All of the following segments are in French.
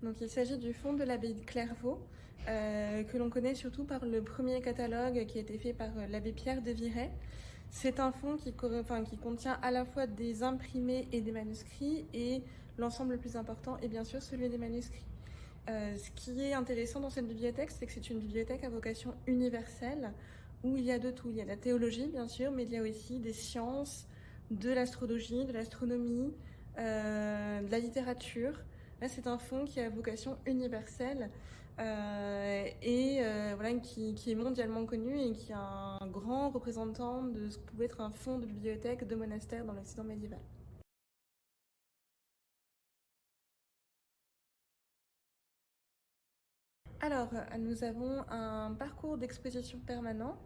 Donc il s'agit du fonds de l'abbaye de Clairvaux, que l'on connaît surtout par le premier catalogue qui a été fait par l'abbé Pierre de Viret. C'est un fonds qui contient à la fois des imprimés et des manuscrits, et l'ensemble le plus important est bien sûr celui des manuscrits. Ce qui est intéressant dans cette bibliothèque, c'est que c'est une bibliothèque à vocation universelle, où il y a de tout. Il y a de la théologie, bien sûr, mais il y a aussi des sciences, de l'astrologie, de l'astronomie, de la littérature. Là, c'est un fonds qui a vocation universelle qui est mondialement connu et qui est un grand représentant de ce que pouvait être un fonds de bibliothèque de monastère dans l'Occident médiéval. Alors, nous avons un parcours d'exposition permanent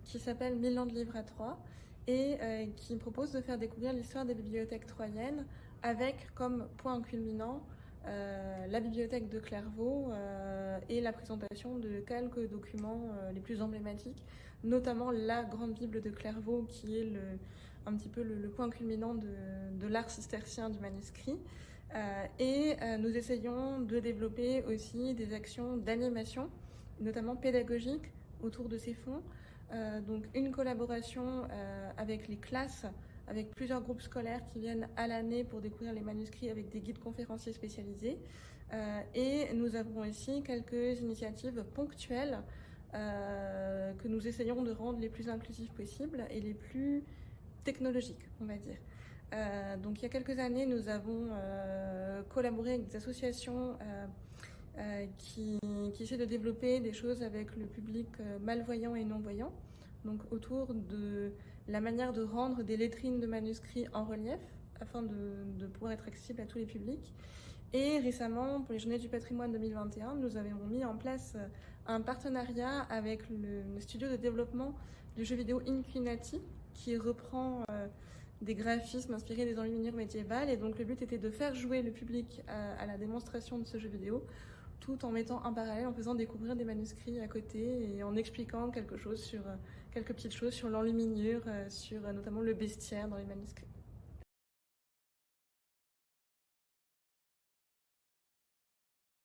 qui s'appelle 1000 ans de livres à Troyes et qui propose de faire découvrir l'histoire des bibliothèques troyennes avec comme point culminant la bibliothèque de Clairvaux et la présentation de quelques documents les plus emblématiques, notamment la grande Bible de Clairvaux qui est un petit peu le point culminant de l'art cistercien du manuscrit. Nous essayons de développer aussi des actions d'animation, notamment pédagogiques, autour de ces fonds. Donc une collaboration avec les classes, avec plusieurs groupes scolaires qui viennent à l'année pour découvrir les manuscrits avec des guides conférenciers spécialisés. Et nous avons aussi quelques initiatives ponctuelles que nous essayons de rendre les plus inclusives possibles et les plus technologiques, on va dire. Donc il y a quelques années, nous avons collaboré avec des associations qui essaient de développer des choses avec le public malvoyant et non-voyant, donc autour de la manière de rendre des lettrines de manuscrits en relief afin de pouvoir être accessible à tous les publics. Et récemment, pour les Journées du patrimoine 2021, nous avons mis en place un partenariat avec le studio de développement du jeu vidéo Infinity, qui reprend des graphismes inspirés des enluminures médiévales. Et donc le but était de faire jouer le public à la démonstration de ce jeu vidéo, tout en mettant en parallèle, en faisant découvrir des manuscrits à côté et en expliquant quelques petites choses sur l'enluminure, sur notamment le bestiaire dans les manuscrits.